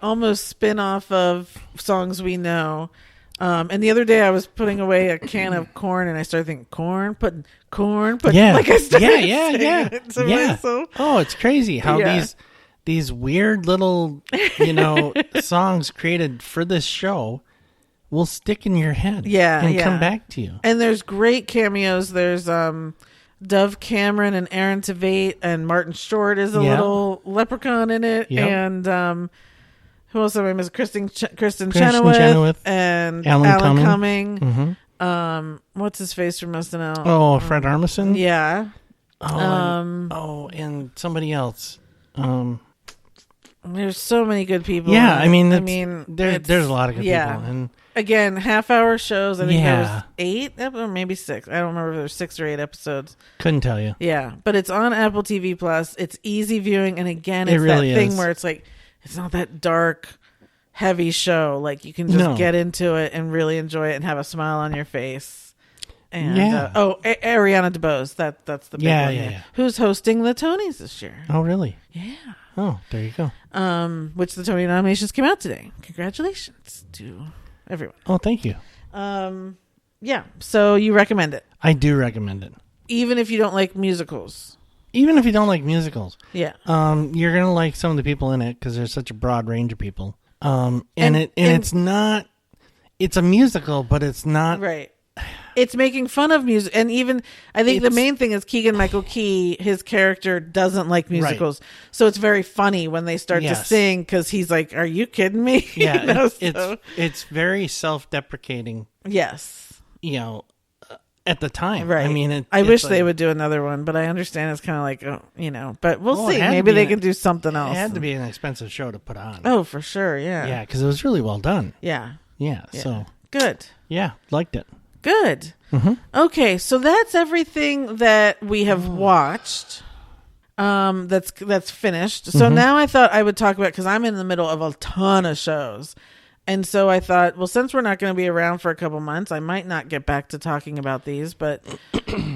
almost spin off of songs we know. And the other day I was putting away a can of corn and I started thinking corn, putting like I started it to myself. Oh, it's crazy how these weird little songs created for this show will stick in your head and come back to you. And there's great cameos. There's Dove Cameron and Aaron Tveit, and Martin Short is a little leprechaun in it. And who else am I missing? Kristen Chenoweth and Alan Cumming. Mm-hmm. What's his face from SNL? Oh, Fred Armisen? Yeah. And somebody else. There's so many good people. Yeah, there's a lot of good people. And again, half-hour shows. I think there was 8 or maybe 6. I don't remember if there's 6 or 8 episodes. Couldn't tell you. Yeah, but it's on Apple TV Plus. It's easy viewing, and again, it's really that thing is. where it's like it's not that dark, heavy show. Like you can just get into it and really enjoy it and have a smile on your face. And Ariana DeBose. That's the big one. Yeah. Who's hosting the Tonys this year? Oh, really? Yeah. Oh, there you go. Which the Tony nominations came out today. Congratulations to everyone. Oh, thank you. Yeah. So you recommend it? I do recommend it. Even if you don't like musicals? Even if you don't like musicals. Yeah. You're going to like some of the people in it because there's such a broad range of people. It's not, it's a musical, but it's not. Right. It's making fun of music. And even, I think the main thing is Keegan-Michael Key, his character doesn't like musicals. Right. So it's very funny when they start to sing because he's like, are you kidding me? Yeah. It's very self-deprecating. Yes. At the time. Right. I mean, I wish they would do another one, but I understand it's kind of like, but we'll see. Maybe they can do something else. It had to be an expensive show to put on. Oh, for sure. Yeah. Yeah. Because it was really well done. Yeah. Yeah. So. Good. Yeah. Liked it. Good. Mm-hmm. Okay, so that's everything that we have watched. That's finished. So now I thought I would talk about, because I'm in the middle of a ton of shows, and so I thought, well, since we're not going to be around for a couple months, I might not get back to talking about these, but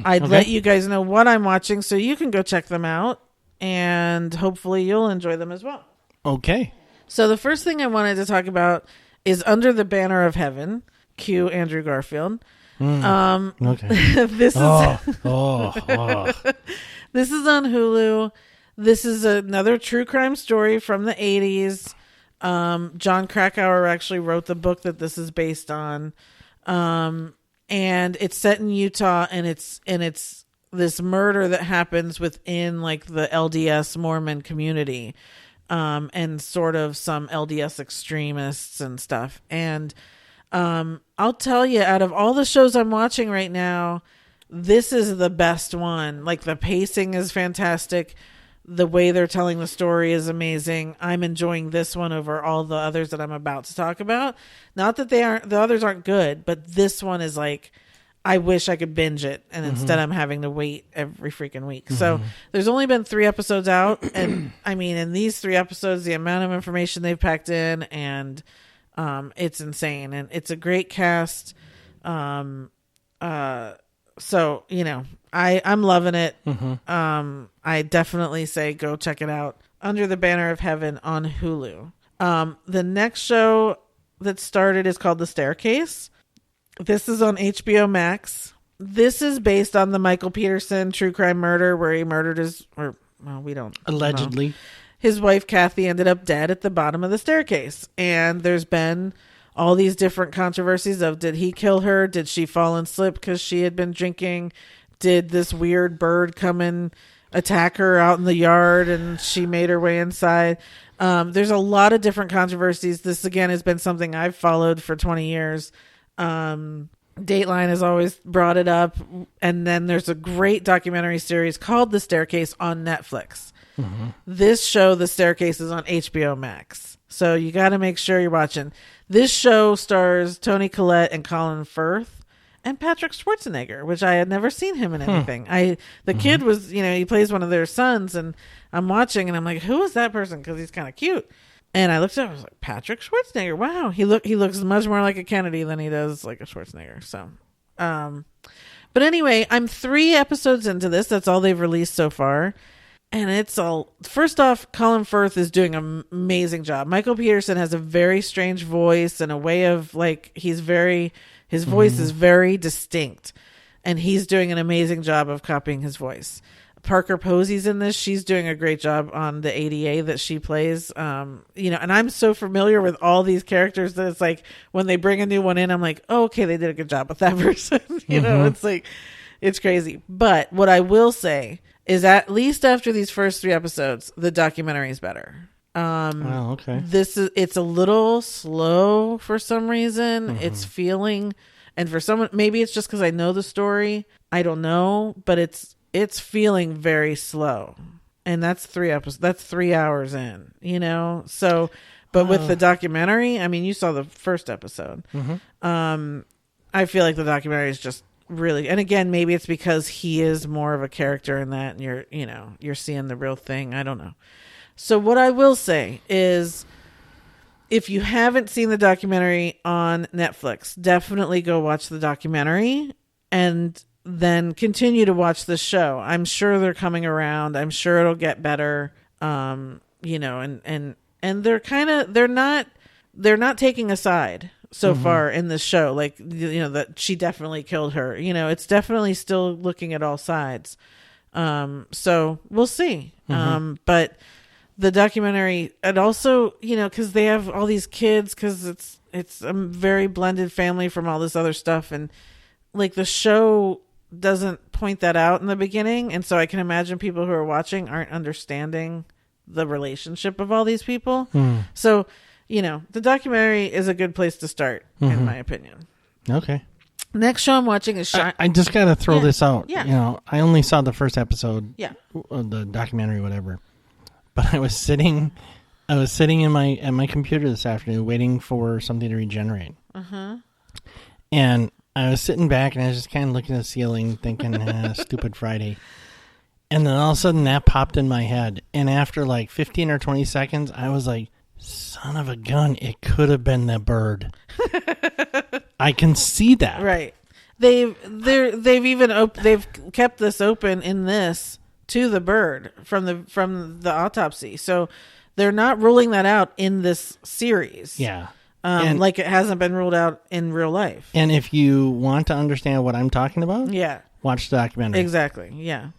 I'd let you guys know what I'm watching so you can go check them out, and hopefully you'll enjoy them as well. Okay. So the first thing I wanted to talk about is Under the Banner of Heaven. Cue Andrew Garfield. Okay. This is oh. This is on Hulu. This is another true crime story from the 80s. John Krakauer actually wrote the book that this is based on. And it's set in Utah, and it's this murder that happens within like the LDS Mormon community. And sort of some LDS extremists and stuff. And I'll tell you, out of all the shows I'm watching right now, this is the best one. Like, the pacing is fantastic. The way they're telling the story is amazing. I'm enjoying this one over all the others that I'm about to talk about. Not that the others aren't good, but this one is like, I wish I could binge it, and instead I'm having to wait every freaking week. So there's only been 3 episodes out, and I mean, in these 3 episodes, the amount of information they've packed in, and it's insane, and it's a great cast. So I'm loving it. I definitely say go check it out. Under the Banner of Heaven on Hulu. The next show that started is called The Staircase. This is on HBO Max. This is based on the Michael Peterson true crime murder where he murdered we don't allegedly know. His wife Kathy ended up dead at the bottom of the staircase, and there's been all these different controversies of, did he kill her? Did she fall and slip because she had been drinking? Did this weird bird come and attack her out in the yard and she made her way inside? There's a lot of different controversies. This again has been something I've followed for 20 years. Dateline has always brought it up. And then there's a great documentary series called The Staircase on Netflix. This show, The Staircase, is on HBO Max. So you got to make sure you're watching. This show stars Toni Collette and Colin Firth and Patrick Schwarzenegger, which I had never seen him in anything. The kid was, he plays one of their sons, and I'm watching and I'm like, who is that person? Because he's kind of cute. And I looked up, I was like, Patrick Schwarzenegger. Wow. He looks much more like a Kennedy than he does like a Schwarzenegger. So, but anyway, I'm 3 episodes into this. That's all they've released so far. And first off, Colin Firth is doing an amazing job. Michael Peterson has a very strange voice and a way of his voice is very distinct, and he's doing an amazing job of copying his voice. Parker Posey's in this. She's doing a great job on the ADA that she plays. And I'm so familiar with all these characters that it's like when they bring a new one in, I'm like, oh, okay, they did a good job with that person. It's like, it's crazy. But what I will say is at least after these first 3 episodes, the documentary is better. Okay. It's a little slow for some reason. It's feeling, and for someone, maybe it's just because I know the story. I don't know, but it's feeling very slow. And that's 3 episodes. That's 3 hours in, So, but with the documentary, I mean, you saw the first episode. I feel like the documentary is just really, and again, maybe it's because he is more of a character in that, and you're seeing the real thing. I don't know. So what I will say is, if you haven't seen the documentary on Netflix, definitely go watch the documentary and then continue to watch the show. I'm sure they're coming around. I'm sure it'll get better. And they're not taking a side so far in this show, that she definitely killed her. It's definitely still looking at all sides. So we'll see. But the documentary, and also, because they have all these kids, because it's a very blended family from all this other stuff, and the show doesn't point that out in the beginning, and so I can imagine people who are watching aren't understanding the relationship of all these people. So the documentary is a good place to start, in my opinion. Okay. Next show I'm watching is I just got to throw this out. Yeah. I only saw the first episode of the documentary, whatever. But I was sitting at my computer this afternoon waiting for something to regenerate. And I was sitting back and I was just kind of looking at the ceiling thinking, stupid Friday. And then all of a sudden that popped in my head. And after 15 or 20 seconds, I was like, son of a gun, it could have been the bird. I can see that. Right. They've kept this open in this to the bird from the autopsy. So they're not ruling that out in this series. Yeah. Like it hasn't been ruled out in real life. And if you want to understand what I'm talking about, watch the documentary. Exactly. Yeah.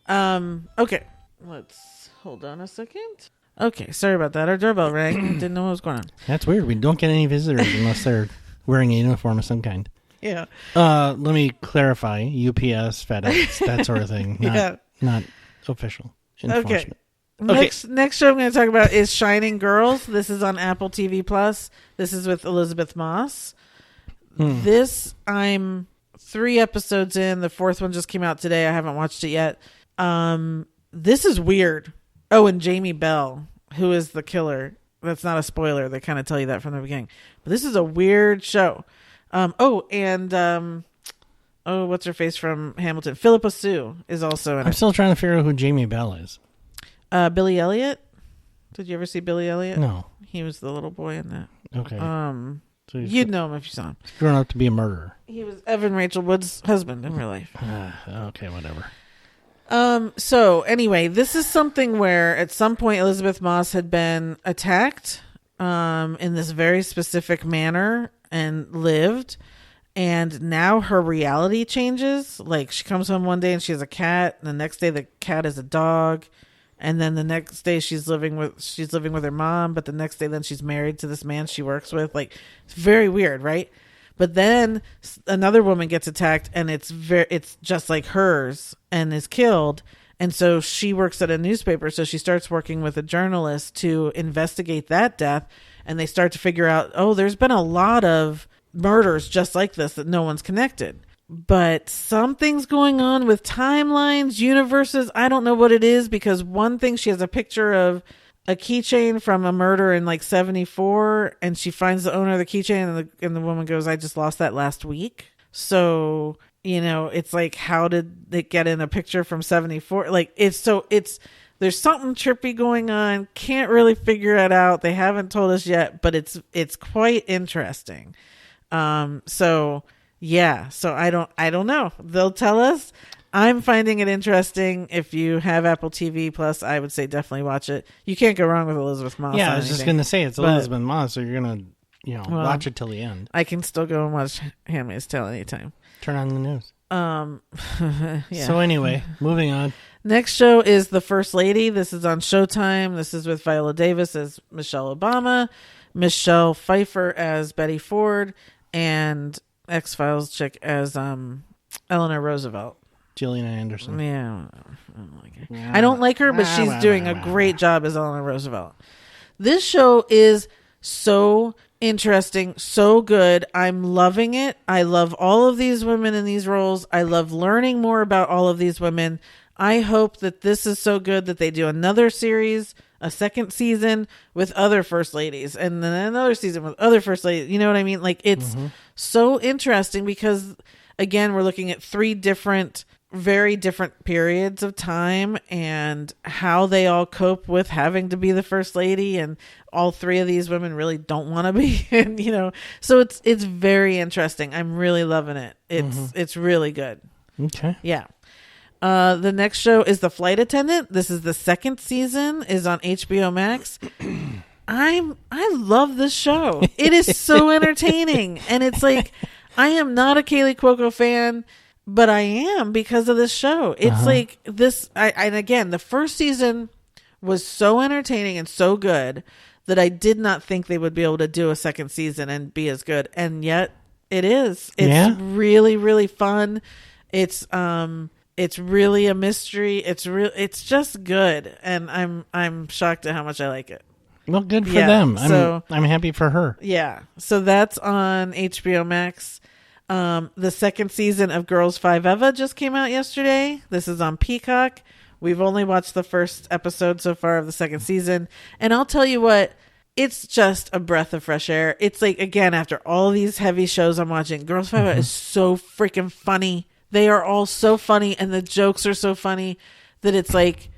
Okay. Let's hold on a second. Okay, sorry about that. Our doorbell rang. Didn't know what was going on. That's weird. We don't get any visitors unless they're wearing a uniform of some kind. Yeah. Let me clarify. UPS, FedEx, that sort of thing. Not official enforcement. Okay. Next show I'm going to talk about is Shining Girls. This is on Apple TV Plus. This is with Elizabeth Moss. This, I'm 3 episodes in. The 4th one just came out today. I haven't watched it yet. This is weird. Oh, and Jamie Bell, who is the killer. That's not a spoiler. They kind of tell you that from the beginning. But this is a weird show. What's her face from Hamilton? Philippa Sue is also in it. I'm still trying to figure out who Jamie Bell is. Billy Elliot. Did you ever see Billy Elliot? No. He was the little boy in that. Okay. So you'd know him if you saw him. He's grown up to be a murderer. He was Evan Rachel Wood's husband in real life. Okay, whatever. So anyway, this is something where at some point Elizabeth Moss had been attacked in this very specific manner and lived, and now her reality changes. Like she comes home one day and she has a cat, and the next day the cat is a dog, and then the next day she's living with her mom, but the next day then she's married to this man she works with. Like it's very weird, right? But then another woman gets attacked and it's just like hers and is killed. And so she works at a newspaper. So she starts working with a journalist to investigate that death. And they start to figure out, there's been a lot of murders just like this that no one's connected. But something's going on with timelines, universes. I don't know what it is, because one thing, she has a picture of a keychain from a murder in like 74, and she finds the owner of the keychain, and the woman goes, I just lost that last week. So, it's like, how did it get in a picture from 74? Like, there's something trippy going on. Can't really figure it out. They haven't told us yet, but it's quite interesting. So I don't know. They'll tell us. I'm finding it interesting. If you have Apple TV Plus, I would say definitely watch it. You can't go wrong with Elizabeth Moss. Yeah, I was just going to say, it's Elizabeth Moss, so you're going to, watch it till the end. I can still go and watch Handmaid's Tale anytime. Turn on the news. Yeah. So anyway, moving on. Next show is The First Lady. This is on Showtime. This is with Viola Davis as Michelle Obama, Michelle Pfeiffer as Betty Ford, and X-Files chick as Eleanor Roosevelt. Gillian Anderson. Yeah, I don't like her. I don't like her, but she's doing a great job as Eleanor Roosevelt. This show is so interesting, so good. I'm loving it. I love all of these women in these roles. I love learning more about all of these women. I hope that this is so good that they do another series, a second season with other first ladies, and then another season with other first ladies. You know what I mean? Like, it's so interesting because, again, we're looking at three very different periods of time and how they all cope with having to be the first lady, and all three of these women really don't want to be. And so it's very interesting. I'm really loving it. It's really good. Okay. Yeah. The next show is The Flight Attendant. This is the second season, is on HBO Max. I love this show. It is so entertaining. And it's like, I am not a Kaylee Cuoco fan, but I am because of this show. It's like this. And again, the first season was so entertaining and so good that I did not think they would be able to do a second season and be as good. And yet it is. It's really, really fun. It's really a mystery. It's just good. And I'm shocked at how much I like it. Well, good for them. I'm happy for her. Yeah. So that's on HBO Max. The second season of Girls 5 Eva just came out yesterday. This is on Peacock. We've only watched the first episode so far of the second season. And I'll tell you what, it's just a breath of fresh air. It's like, again, after all these heavy shows I'm watching, Girls 5 Eva is so freaking funny. They are all so funny, and the jokes are so funny that it's like,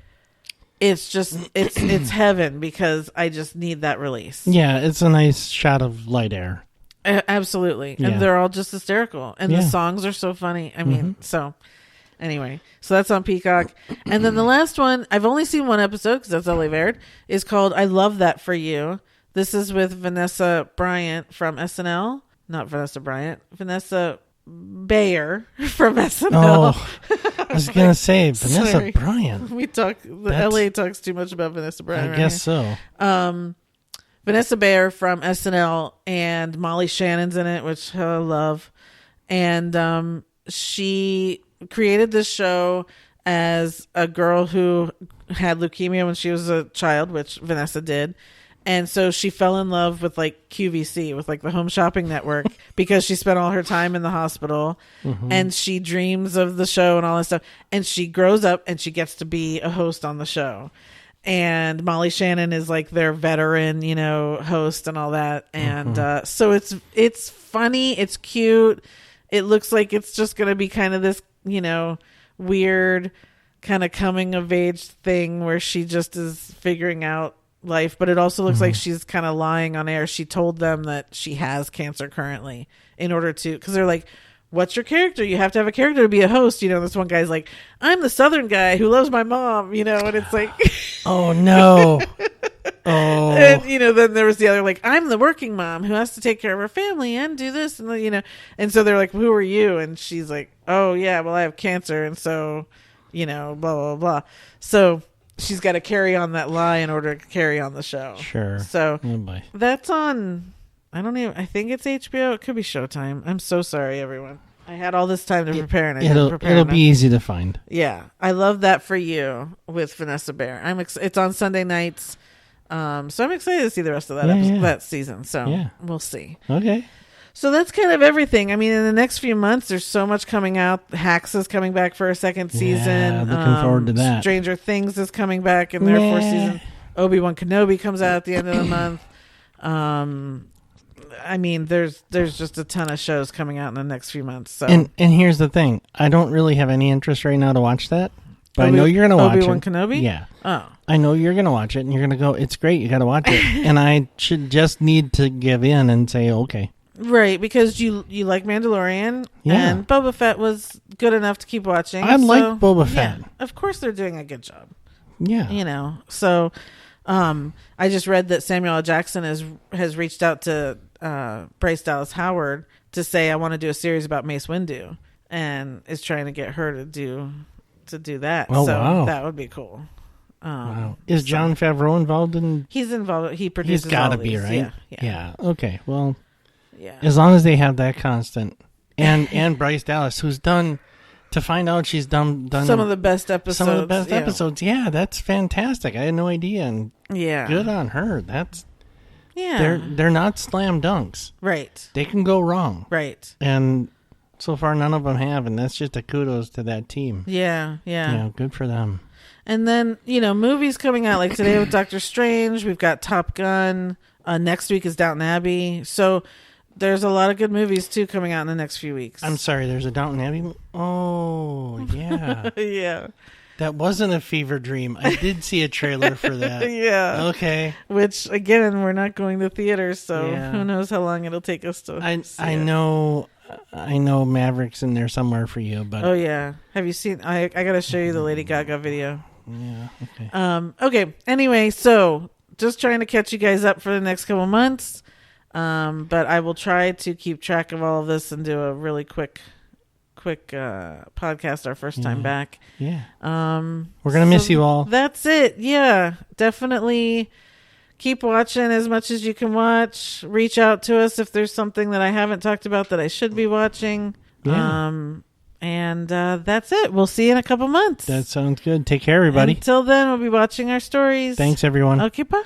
it's heaven, because I just need that release. Yeah, it's a nice shot of light air. Absolutely. Yeah. And they're all just hysterical. And the songs are so funny. I mean, so anyway, so that's on Peacock. And then the last one, I've only seen one episode because that's all they've aired, is called I Love That For You. This is with Vanessa Bryant from SNL. Not Vanessa Bryant. Vanessa Bayer from SNL. Oh, I was going to say Vanessa Bryant. LA talks too much about Vanessa Bryant. I guess so. Vanessa Bayer from SNL, and Molly Shannon's in it, which I love. And she created this show as a girl who had leukemia when she was a child, which Vanessa did. And so she fell in love with like QVC, with like the Home Shopping Network, because she spent all her time in the hospital, and she dreams of the show and all that stuff. And she grows up and she gets to be a host on the show. And Molly Shannon is like their veteran, host and all that. And so it's funny. It's cute. It looks like it's just going to be kind of this, weird kind of coming of age thing where she just is figuring out life. But it also looks like she's kind of lying on air. She told them that she has cancer currently in order to, because they're like, what's your character? You have to have a character to be a host. This one guy's like, I'm the Southern guy who loves my mom, and it's like, oh no. Oh. And, then there was the other, like, I'm the working mom who has to take care of her family and do this. And, and so they're like, who are you? And she's like, oh yeah, well I have cancer. And so, blah, blah, blah. So she's got to carry on that lie in order to carry on the show. Sure. So that's on, I think it's HBO. It could be Showtime. I'm so sorry, everyone. I had all this time to prepare, and I didn't prepare. It'll be easy to find. Yeah. I Love That For You with Vanessa Bayer. It's on Sunday nights. So I'm excited to see the rest of that season. So we'll see. Okay. So that's kind of everything. I mean, in the next few months, there's so much coming out. Hacks is coming back for a second season. Yeah, looking forward to that. Stranger Things is coming back in their fourth season. Obi-Wan Kenobi comes out at the end of the month. I mean, there's just a ton of shows coming out in the next few months. So. And here's the thing. I don't really have any interest right now to watch that. But I know you're going to watch it. Obi-Wan Kenobi? Yeah. Oh. I know you're going to watch it, and you're going to go, it's great, you got to watch it. And I should just need to give in and say, okay. Right, because you like Mandalorian, and Boba Fett was good enough to keep watching. I like Boba Fett. Yeah, of course they're doing a good job. Yeah. You know, so I just read that Samuel L. Jackson has reached out to Bryce Dallas Howard to say, I want to do a series about Mace Windu, and is trying to get her to do that. Oh, so wow. that would be cool. Wow. Is Jon Favreau involved in? He's involved. He produces. He's got to all be, these. right? Yeah. Okay. Well. Yeah. As long as they have that constant, and Bryce Dallas, who's done, to find out she's done some of the best episodes. Some of the best episodes. Yeah, that's fantastic. I had no idea, and good on her. That's They're not slam dunks. Right. They can go wrong. Right. And so far, none of them have, and that's just a kudos to that team. Yeah. Yeah. Good for them. And then, movies coming out, like today with Doctor Strange, we've got Top Gun. Next week is Downton Abbey. So there's a lot of good movies, too, coming out in the next few weeks. I'm sorry, there's a Downton Abbey? Oh, yeah. Yeah. That wasn't a fever dream. I did see a trailer for that. Yeah. Okay. Which, again, we're not going to theaters, so who knows how long it'll take us to see I know Maverick's in there somewhere for you, but... Oh, yeah. Have you seen... I got to show you the Lady Gaga video. Yeah, okay. Okay, anyway, so just trying to catch you guys up for the next couple months. But I will try to keep track of all of this and do a really quick podcast our first time back. Yeah. We're going to miss you all. That's it. Yeah, definitely keep watching as much as you can watch. Reach out to us if there's something that I haven't talked about that I should be watching. Yeah. And that's it. We'll see you in a couple months. That sounds good. Take care, everybody. Until then, we'll be watching our stories. Thanks, everyone. Okay, bye.